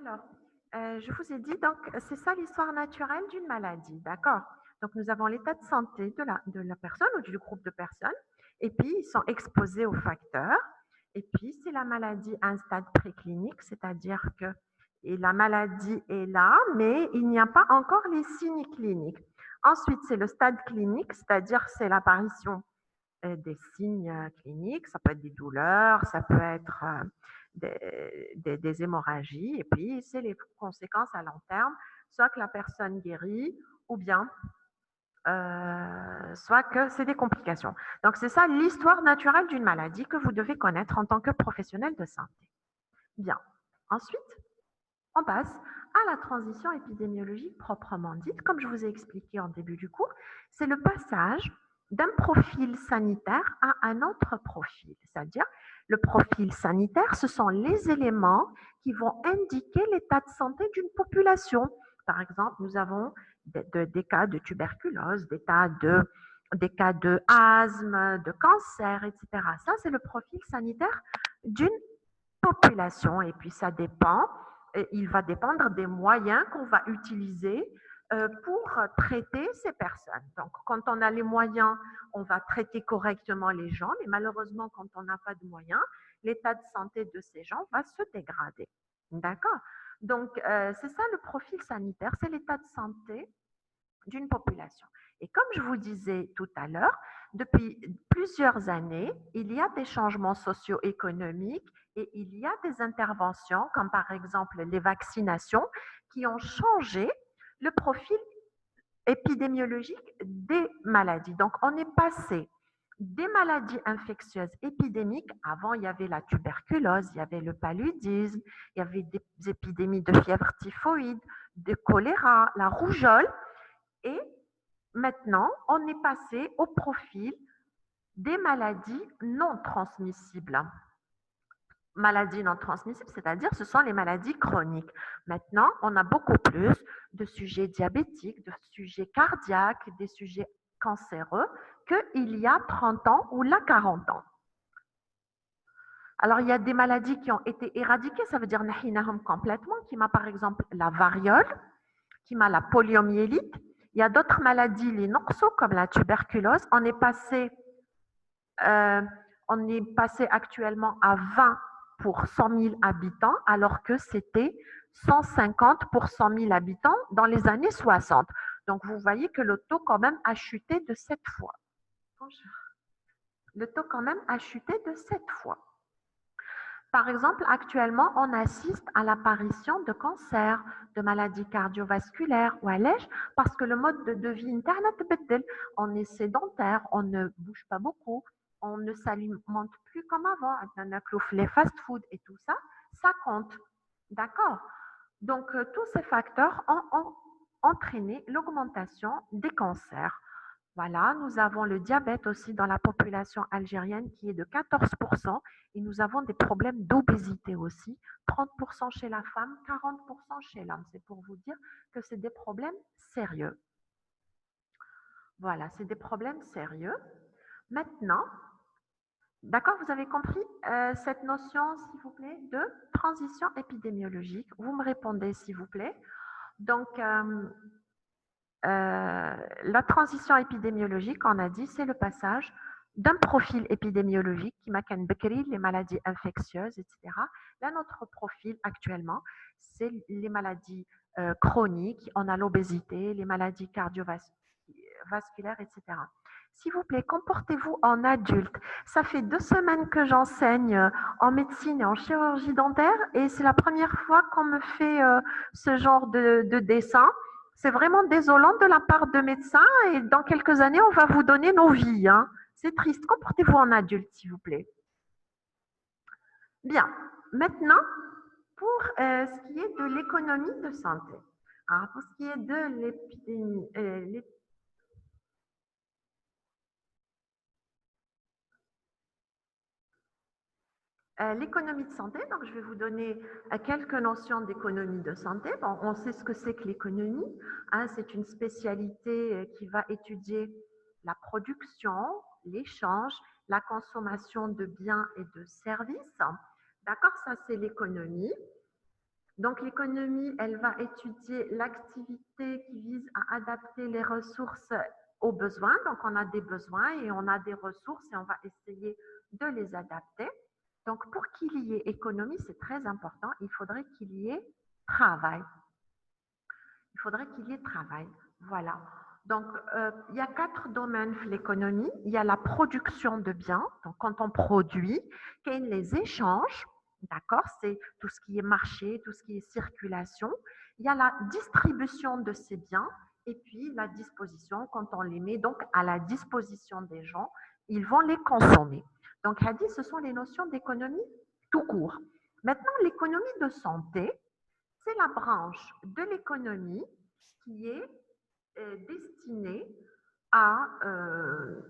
Alors, je vous ai dit, donc, c'est ça l'histoire naturelle d'une maladie, d'accord? Donc, nous avons l'état de santé de la personne ou du groupe de personnes, et puis ils sont exposés aux facteurs, et puis c'est la maladie à un stade préclinique, c'est-à-dire que et la maladie est là, mais il n'y a pas encore les signes cliniques. Ensuite, c'est le stade clinique, c'est-à-dire c'est l'apparition des signes cliniques, ça peut être des douleurs, ça peut être des hémorragies, et puis c'est les conséquences à long terme, soit que la personne guérit, ou bien soit que c'est des complications. Donc c'est ça l'histoire naturelle d'une maladie que vous devez connaître en tant que professionnel de santé. Bien. Ensuite, on passe à la transition épidémiologique proprement dite. Comme je vous ai expliqué en début du cours, c'est le passage d'un profil sanitaire à un autre profil. C'est-à-dire, le profil sanitaire, ce sont les éléments qui vont indiquer l'état de santé d'une population. Par exemple, nous avons des cas de tuberculose, des cas de asthme, de cancer, etc. Ça, c'est le profil sanitaire d'une population. Et puis, ça dépend, il va dépendre des moyens qu'on va utiliser pour traiter ces personnes. Donc, quand on a les moyens, on va traiter correctement les gens, mais malheureusement, quand on n'a pas de moyens, l'état de santé de ces gens va se dégrader. D'accord? Donc, c'est ça le profil sanitaire, c'est l'état de santé d'une population. Et comme je vous disais tout à l'heure, depuis plusieurs années, il y a des changements socio-économiques et il y a des interventions, comme par exemple les vaccinations, qui ont changé le profil épidémiologique des maladies. Donc, on est passé des maladies infectieuses épidémiques. Avant, il y avait la tuberculose, il y avait le paludisme, il y avait des épidémies de fièvre typhoïde, de choléra, la rougeole. Et maintenant, on est passé au profil des maladies non transmissibles. Maladies non transmissibles, c'est-à-dire ce sont les maladies chroniques. Maintenant, on a beaucoup plus de sujets diabétiques, de sujets cardiaques, des sujets cancéreux qu'il y a 30 ans ou là 40 ans. Alors, il y a des maladies qui ont été éradiquées, ça veut dire nahinahum complètement, qui m'a par exemple la variole, qui m'a la poliomyélite. Il y a d'autres maladies, les noxos, comme la tuberculose. Euh, on est passé actuellement à 20 pour 100 000 habitants, alors que c'était 150 pour 100 000 habitants dans les années 60. Donc, vous voyez que le taux quand même a chuté de 7 fois. Le taux quand même a chuté de 7 fois. Par exemple, actuellement, on assiste à l'apparition de cancers, de maladies cardiovasculaires ou allèges, parce que le mode de vie interne, on est sédentaire, on ne bouge pas beaucoup, on ne s'alimente plus comme avant, les fast-food et tout ça, ça compte. D'accord? Donc, tous ces facteurs ont entraîné l'augmentation des cancers. Voilà, nous avons le diabète aussi dans la population algérienne qui est de 14% et nous avons des problèmes d'obésité aussi, 30% chez la femme, 40% chez l'homme. C'est pour vous dire que c'est des problèmes sérieux. Voilà, c'est des problèmes sérieux. Maintenant, d'accord, vous avez compris cette notion, s'il vous plaît, de transition épidémiologique. Vous me répondez, s'il vous plaît. Donc, la transition épidémiologique, on a dit, c'est le passage d'un profil épidémiologique qui m'a les maladies infectieuses, etc. Là, notre profil actuellement, c'est les maladies chroniques. On a l'obésité, les maladies cardiovasculaires, etc. S'il vous plaît, comportez-vous en adulte. Ça fait 2 semaines que j'enseigne en médecine et en chirurgie dentaire et c'est la première fois qu'on me fait ce genre de dessin. C'est vraiment désolant de la part de médecins et dans quelques années, on va vous donner nos vies. Hein. C'est triste. Comportez-vous en adulte, s'il vous plaît. Bien. Maintenant, pour ce qui est de l'économie de santé. Alors, pour ce qui est de l'épidémie, l'économie de santé, donc je vais vous donner quelques notions d'économie de santé. Bon, on sait ce que c'est que l'économie. Hein, c'est une spécialité qui va étudier la production, l'échange, la consommation de biens et de services. D'accord, ça c'est l'économie. Donc, l'économie, elle va étudier l'activité qui vise à adapter les ressources aux besoins. Donc, on a des besoins et on a des ressources et on va essayer de les adapter. Donc, pour qu'il y ait économie, c'est très important, il faudrait qu'il y ait travail. Il faudrait qu'il y ait travail. Voilà. Donc, il y a 4 domaines de l'économie. Il y a la production de biens, donc quand on produit, il y a les échanges, d'accord, c'est tout ce qui est marché, tout ce qui est circulation. Il y a la distribution de ces biens et puis la disposition, quand on les met donc à la disposition des gens, ils vont les consommer. Donc, Hadi, ce sont les notions d'économie tout court. Maintenant, l'économie de santé, c'est la branche de l'économie qui est destinée à, euh,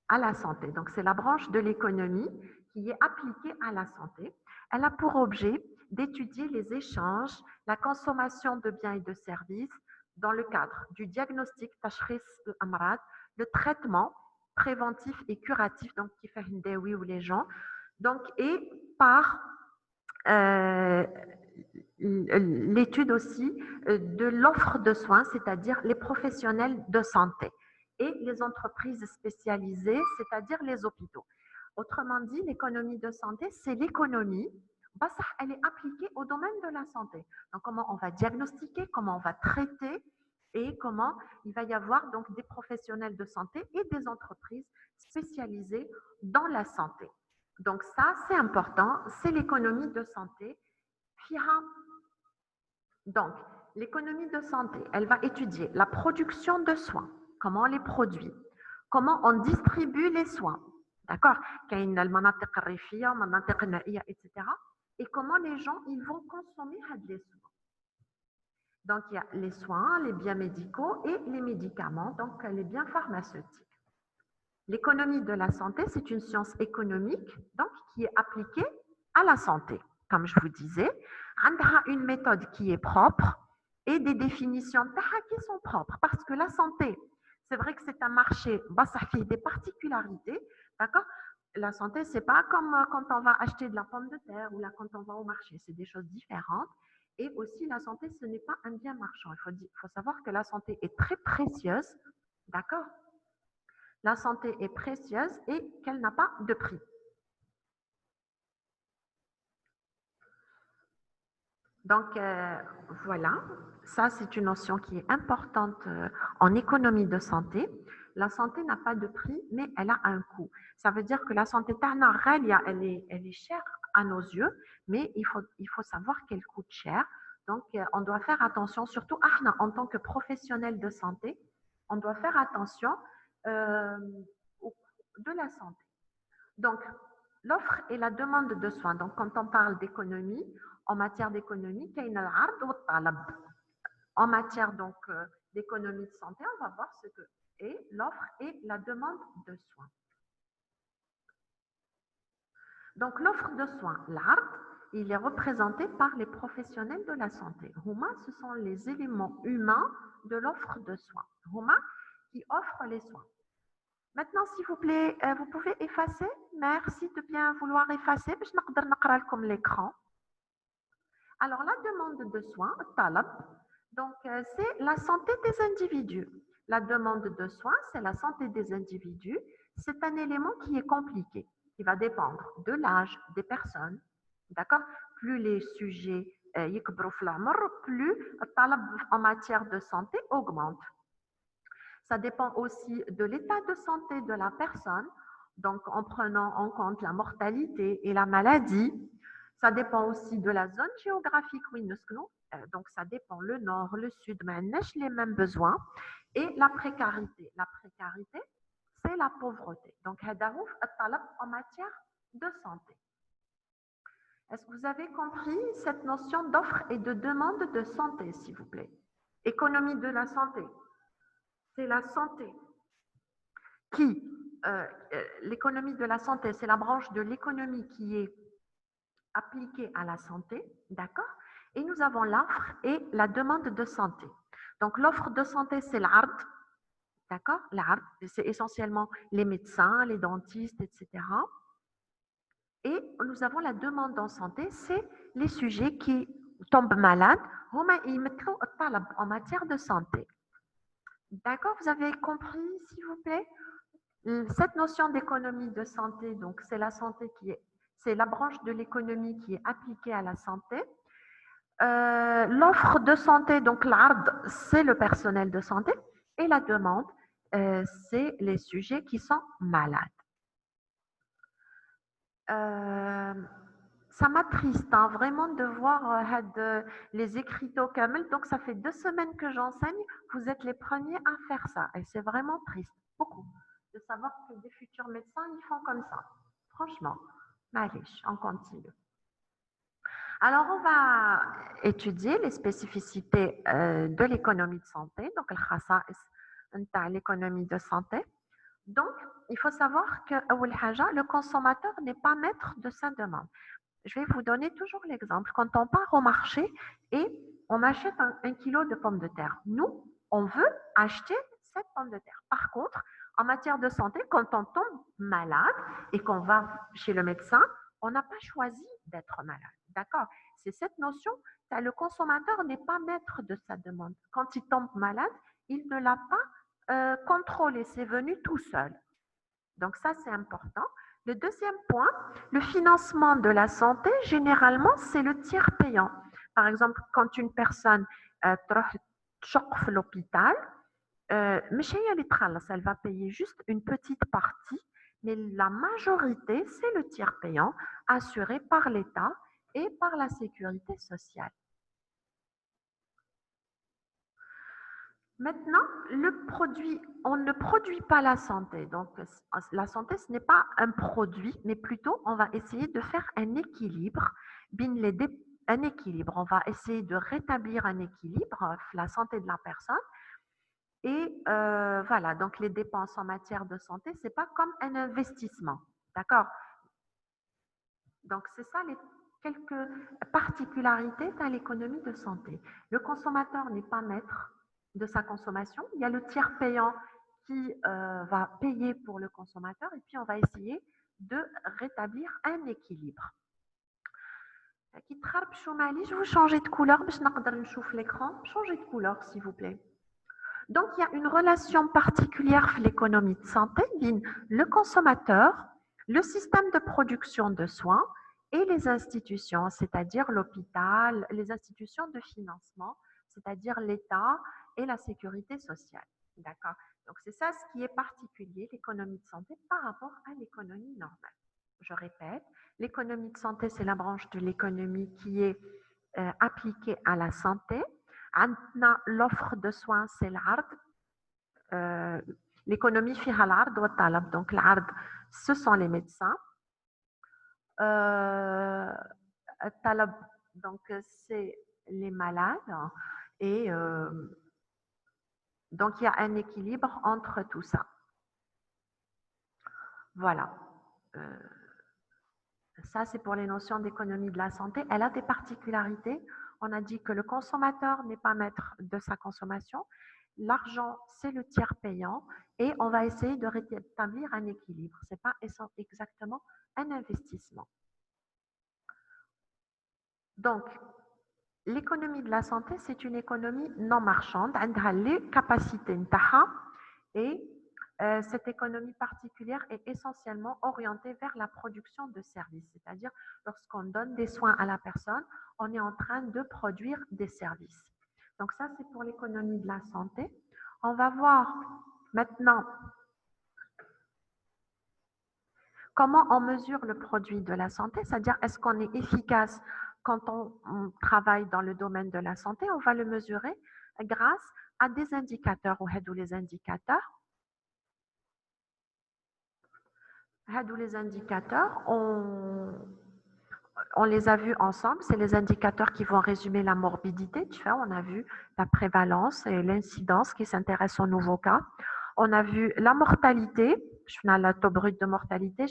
à la santé. Donc, c'est la branche de l'économie qui est appliquée à la santé. Elle a pour objet d'étudier les échanges, la consommation de biens et de services dans le cadre du diagnostic tashkhis al-amrad, le traitement préventif et curatif, donc qui fait une ou les gens, donc, et par euh, l'étude aussi de l'offre de soins, c'est-à-dire les professionnels de santé et les entreprises spécialisées, c'est-à-dire les hôpitaux. Autrement dit, l'économie de santé, c'est l'économie, elle est appliquée au domaine de la santé. Donc, comment on va diagnostiquer, comment on va traiter et comment il va y avoir donc des professionnels de santé et des entreprises spécialisées dans la santé. Donc ça, c'est important, c'est l'économie de santé. Donc, l'économie de santé, elle va étudier la production de soins, comment on les produit, comment on distribue les soins, d'accord, etc. Et comment les gens ils vont consommer les soins. Donc, il y a les soins, les biens médicaux et les médicaments, donc les biens pharmaceutiques. L'économie de la santé, c'est une science économique donc, qui est appliquée à la santé. Comme je vous disais, on a une méthode qui est propre et des définitions qui sont propres. Parce que la santé, c'est vrai que c'est un marché, ça fait des particularités, d'accord. La santé, c'est pas comme quand on va acheter de la pomme de terre ou là quand on va au marché, c'est des choses différentes. Et aussi, la santé, ce n'est pas un bien marchand. Il faut savoir que la santé est très précieuse, d'accord. La santé est précieuse et qu'elle n'a pas de prix. Donc, voilà, ça c'est une notion qui est importante en économie de santé. La santé n'a pas de prix, mais elle a un coût. Ça veut dire que la santé, elle est chère à nos yeux, mais il faut savoir qu'elle coûte cher. Donc, on doit faire attention, surtout en tant que professionnel de santé, on doit faire attention euh, de la santé. Donc, l'offre et la demande de soins. Donc, quand on parle d'économie, en matière d'économie, en matière donc d'économie de santé, on va voir ce que est l'offre et la demande de soins. Donc, l'offre de soins, l'art, il est représenté par les professionnels de la santé. Huma, ce sont les éléments humains de l'offre de soins. Huma, qui offrent les soins. Maintenant, s'il vous plaît, vous pouvez effacer. Merci de bien vouloir effacer. Je vais comme l'écran. Alors, la demande de soins, talab, donc c'est la santé des individus. La demande de soins, c'est la santé des individus. C'est un élément qui est compliqué, qui va dépendre de l'âge des personnes. D'accord. Plus les sujets plus le talab en matière de santé augmente. Ça dépend aussi de l'état de santé de la personne, donc en prenant en compte la mortalité et la maladie. Ça dépend aussi de la zone géographique où nous sommes. Donc ça dépend le nord, le sud, mais les mêmes besoins. Et la précarité. La précarité, c'est la pauvreté. Donc, en matière de santé. Est-ce que vous avez compris cette notion d'offre et de demande de santé, s'il vous plaît? Économie de la santé. C'est la santé qui, l'économie de la santé, c'est la branche de l'économie qui est appliquée à la santé, d'accord. Et nous avons l'offre et la demande de santé. Donc, l'offre de santé, c'est l'art, d'accord. L'art, c'est essentiellement les médecins, les dentistes, etc. Et nous avons la demande en santé, c'est les sujets qui tombent malades en matière de santé. D'accord, vous avez compris, s'il vous plaît? Cette notion d'économie de santé, donc c'est la santé c'est la branche de l'économie qui est appliquée à la santé. L'offre de santé, donc l'ARD, c'est le personnel de santé, et la demande, c'est les sujets qui sont malades. Ça m'attriste vraiment de voir les écriteaux Kamel. Donc, ça fait 2 semaines que j'enseigne. Vous êtes les premiers à faire ça. Et c'est vraiment triste, beaucoup, de savoir que des futurs médecins, ils font comme ça. Franchement, Malish, on continue. Alors, on va étudier les spécificités de l'économie de santé, donc l'économie de santé. Donc, il faut savoir que le consommateur n'est pas maître de sa demande. Je vais vous donner toujours l'exemple. Quand on part au marché et on achète un kilo de pommes de terre, nous, on veut acheter cette pomme de terre. Par contre, en matière de santé, quand on tombe malade et qu'on va chez le médecin, on n'a pas choisi d'être malade. D'accord? C'est cette notion, le consommateur n'est pas maître de sa demande. Quand il tombe malade, il ne l'a pas contrôlé, c'est venu tout seul. Donc ça, c'est important. Le deuxième point, le financement de la santé, généralement, c'est le tiers payant. Par exemple, quand une personne choque l'hôpital, elle va payer juste une petite partie, mais la majorité, c'est le tiers payant assuré par l'État et par la sécurité sociale. Maintenant, le produit, on ne produit pas la santé. Donc, la santé, ce n'est pas un produit, mais plutôt, on va essayer de faire un équilibre. Un équilibre. On va essayer de rétablir un équilibre, la santé de la personne. Et voilà, donc les dépenses en matière de santé, ce n'est pas comme un investissement. D'accord? Donc, c'est ça les quelques particularités dans l'économie de santé. Le consommateur n'est pas maître de sa consommation. Il y a le tiers payant qui va payer pour le consommateur et puis on va essayer de rétablir un équilibre. Je vais changer de couleur, je l'écran. Changez de couleur, s'il vous plaît. Donc, il y a une relation particulière dans l'économie de santé, le consommateur, le système de production de soins et les institutions, c'est-à-dire l'hôpital, les institutions de financement, c'est-à-dire l'État et la sécurité sociale. D'accord? Donc, c'est ça ce qui est particulier, l'économie de santé, par rapport à l'économie normale. Je répète, l'économie de santé, c'est la branche de l'économie qui est appliquée à la santé. L'offre de soins, c'est l'ARD. L'économie fait l'ARD ou talab. Donc, l'ARD, ce sont les médecins. Talab, donc, c'est les malades. Et donc, il y a un équilibre entre tout ça. Voilà. Ça, c'est pour les notions d'économie de la santé. Elle a des particularités. On a dit que le consommateur n'est pas maître de sa consommation. L'argent, c'est le tiers payant et on va essayer de rétablir un équilibre. Ce n'est pas exactement un investissement. Donc, l'économie de la santé, c'est une économie non marchande. Elle a les capacités et cette économie particulière est essentiellement orientée vers la production de services, c'est-à-dire lorsqu'on donne des soins à la personne, on est en train de produire des services. Donc ça, c'est pour l'économie de la santé. On va voir maintenant comment on mesure le produit de la santé, c'est-à-dire est-ce qu'on est efficace quand on travaille dans le domaine de la santé. On va le mesurer grâce à des indicateurs ou les indicateurs. Les indicateurs, on les a vus ensemble. C'est les indicateurs qui vont résumer la morbidité. On a vu la prévalence et l'incidence qui s'intéressent aux nouveaux cas. On a vu la mortalité, le taux brut de mortalité,